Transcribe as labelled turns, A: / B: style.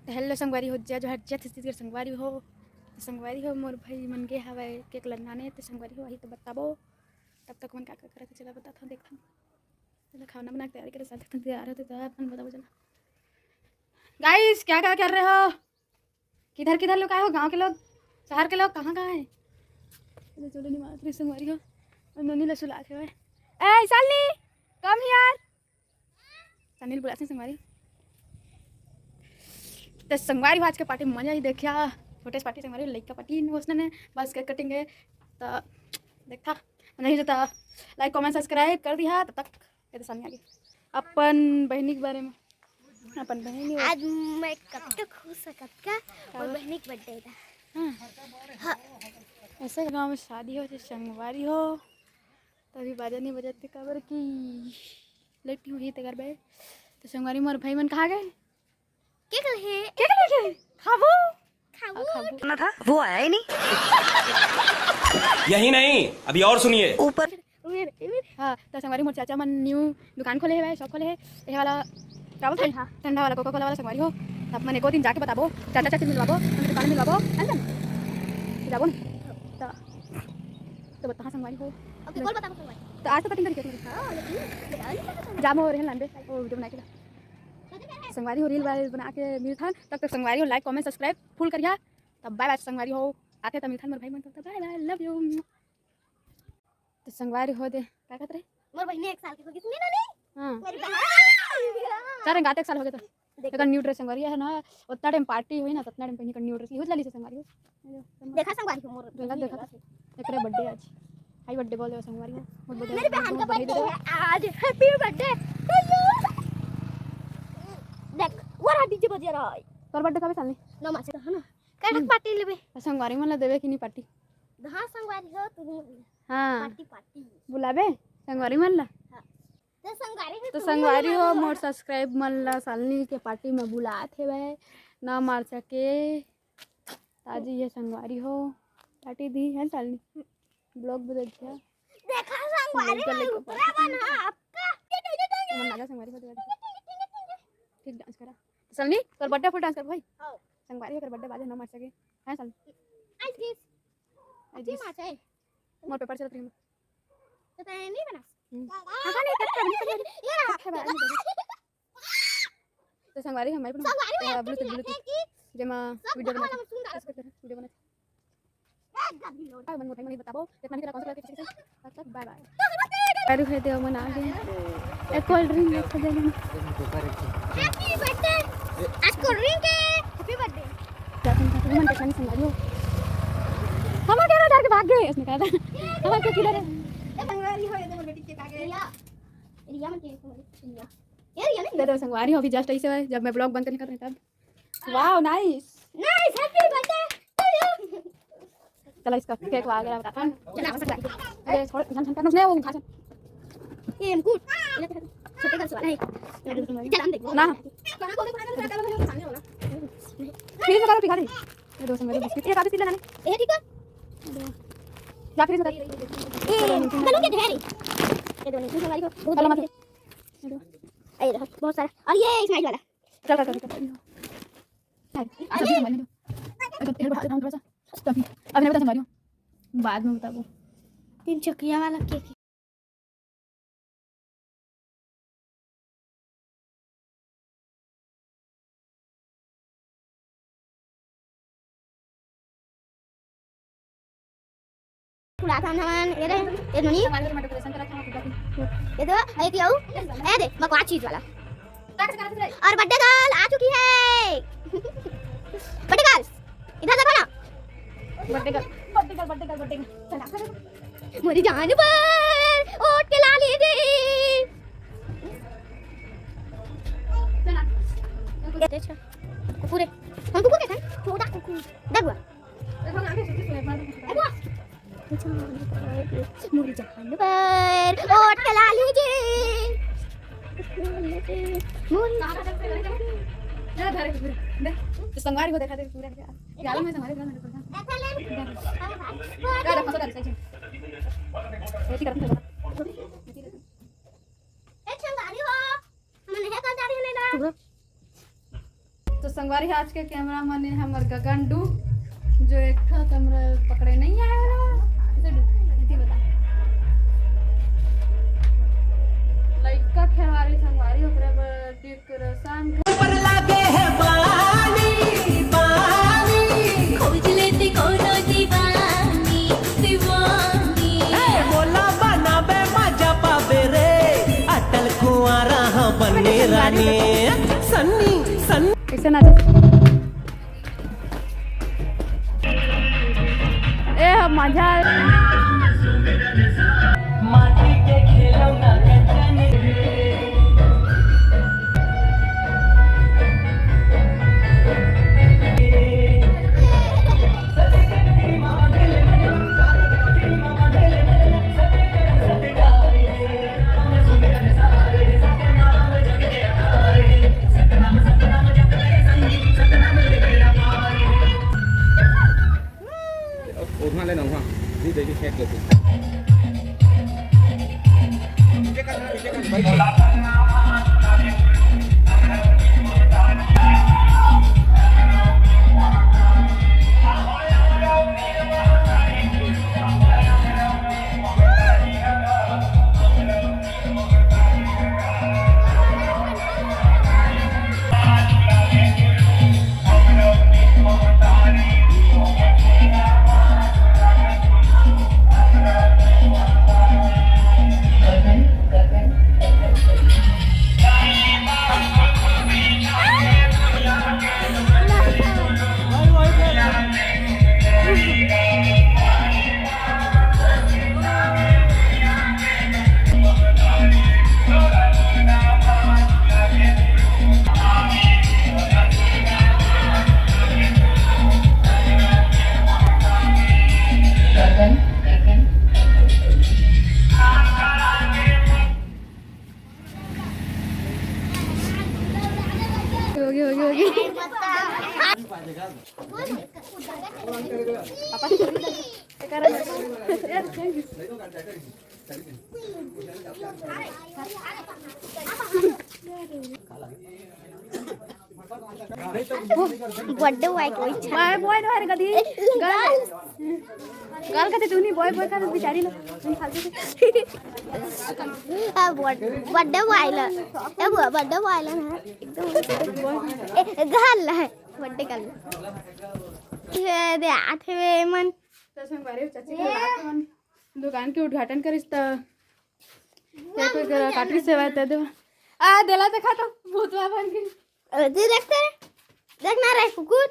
A: तो हेलो संगवारी हो जो हर जत स्थिति संगवारी हो मोर भाई मन के हवा केक लड़नाने तो संगवारी हो वही तो बताबो। तब तक मन क्या कर रहे थे चला बताता हूँ देखता हूँ खाना बना के तैयारी करे साथ तैयार होते तो अपन बताओ चला। गाइस क्या क्या कर रहे हो, किधर किधर लोग आए हो, गांव के लोग शहर के लोग कहाँ कहाँ हैं। चलो नहीं मार संगवारी हो और नोनी लसुला के ए सालनी कम यार सनील बुलाते हैं संगवारी। तो संगवारी आज के पार्टी में मजा ही देखा छोटे पार्टी संगवारी लड़का पार्टी उसने बस केक कटिंग तो देखा नहीं जो लाइक कमेंट सब्सक्राइब कर दिया। तब तक ये तो सामने आगे अपन बहनी के बारे में अपन बहनी
B: आज मैं कब तक हो सकत का और बहनी का बर्थडे था।
A: हाँ ऐसे गांव में शादी हो चाहे संगवारी हो तभी बाजा नहीं बजाते कबर की लेटी हुई तो घर पे। तो संगवारी मोर भाई मन कहाँ गए क्या कर खाबो
C: ना था वो आया ही नहीं।
D: यही नहीं अभी और सुनिए
C: ऊपर
A: हाँ। तो संगवारी मोर चाचा मन न्यू दुकान खोले है शॉप खोले है ये वाला क्या बोलते हैं ठंडा वाला कोका कोला वाला संगवारी हो। तब मैंने एक दिन जाके बताबो चाचा चाची मिलवाबो दुकान मिलवाबो जाबो ना तो बता संगवारी हो तो आज तो कटिंग करके जामो रहे लांबे वो वीडियो बना के संगवारी हो रील बना के मिलथन। तब तक संगवारी हो लाइक कमेंट सब्सक्राइब फुल करिया। तब बाय बाय संगवारी हो आते तब मिलथन मोर भाई मन तब बाय बाय लव यू। तो संगवारी हो दे क्या कहत रहे
B: मोर बहनी 1 साल की हो गई सुनी ना नहीं।
A: हां
B: मेरी बहन
A: सारे गाते 1 साल हो गए तो देखा न्यू ड्रेस संगवारी है ना उतना टाइम पार्टी हुई ना उतना टाइम पहनी कर न्यू ड्रेस यूज लाली से संगवारी हो
B: देखा संगवारी हो मोर
A: देखा एकरे बर्थडे आज हाई बर्थडे बोले संगवारी हो
B: मेरी बहन का बर्थडे है आज। हैप्पी बर्थडे देख वो डीजे बजा रहा है।
A: तोर बर्थडे कब साल
B: नो मासे है ना कैसे पार्टी लेबे
A: संगवारी मन ला देवे कि नहीं पार्टी
B: हां संगवारी हो तू
A: हां
B: पार्टी
A: बुलाबे संगवारी मन ला तो संगवारी हो मोर सब्सक्राइब मन ला सालनी के पार्टी में बुलात हेवे ना मार सके ताजी ये संगवारी हो पार्टी दी है सालनी ब्लॉग बदल दिया
B: देखा संगवारी हो पूरा बना आपका
A: मन लगा संगवारी हो ठीक डांस करा सालनी तोर बर्थडे फुल डांस कर भाई
B: हां
A: संगवारी हो कर बर्थडे बाजे ना मार सके है सालनी
B: आज किस माचा है
A: मोर पेपर चलत रही
B: तो तय नहीं बना
A: हां नहीं करता तो संगवारी हमारे पर ब्लूटूथ जेमा वीडियो बना मन मोटाई नहीं बताबो कितना नहीं तेरा कौन सा किसी तब तक बाय बाय अरे है देव मन आ गए एक कोल्ड ड्रिंक ले के दे
B: हैप्पी बर्थडे आज कोल्ड ड्रिंक है हैप्पी बर्थडे
A: मन के संग संग आयो हम क्या डर के भाग गए उसने कहा था हम के किधर है
B: संगवारी हो ये बेटी के भाग गया रिया मन के रिया ये रिया नहीं
A: दे दो संगवारी हो अभी जस्ट ऐसे जब मैं ब्लॉग बंद करने कर रही तब wow nice
B: nice happy birthday
A: चलो इसका केक वगैरह बताता हूं अरे थोड़ा ध्यान करना उसने वो खा
B: ये हमको छोटे का सवाल है चल हम देखो
A: ना
B: खाना को खाने वाला
A: फ्रीज में करो दिखा दे ये दो संगवारी बिस्किट एक आधी सिला ना
B: ये ठीक है
A: जा फ्रीज में
B: ये चलो के ढेरी ये दोनों संगवारी को बहुत
A: चलो मत
B: ये देखो बहुत सारा और ये स्माइल वाला
A: चल कर आ सब्जी संभालने दो तेरे बात थोड़ा सा अभी नहीं बता संभालियो बाद में बताबो
B: 3 चकिया वाला केक पूरा खानान ये ननी
A: डेकोरेशन करा था
B: ये दो ये क्यों ये दे बकवास चीज वाला और बर्थडे गर्ल आ चुकी है बर्थडे गर्ल इधर देखो ना
A: बर्थडे चला
B: मेरी जान पर ओट के ला लीजिए चला पूरे हम कुकुर के था छोटा कुकुर देखो मेरी जान पर ओट के ला लीजिए
A: संगवारी को देखा दे पूरा क्या में संगवारी बना क्या देखो तो सही है ठीक करते
B: एक संगवारी हो हमने है कर जा रही है ना
A: तो संगवारी है आज के कैमरा मैन है हमर गगन डू जो एक था कैमरा पकड़े नहीं आया वाला इसे बता लाइक का खेवारी संगवारी ओकरे पर डेकोरेशन
E: पर लागे है पानी पानी
B: खोज लेती कोनो दीवानी दीवानी
E: बोला बनाबे मजा पाबे रे अटल कुंवारा हाँ बने रानी सन्नी सन्नी
A: कैसे नाचे ए मजा
E: माटी के खिलौना कंचन
F: uống lên không đi đấy đi xe được
A: होगी
B: birthday white white
A: bye bye no अरे गधी गाल कहते तू नहीं बॉय बॉय का बेचारी लोग तुम फालतू से
B: बर्थडे वाइला ए बर्थडे वाइला है एकदम गाल है बर्थडे गाल ये दे आथे वे मन
A: तो संगवारी चाची का लाख मन दुकान के उद्घाटन करिस त ये कोई काटरी सेवा दे दे आ देला देखा तो भूतवा बन के
B: देखते देखना रे कुकुर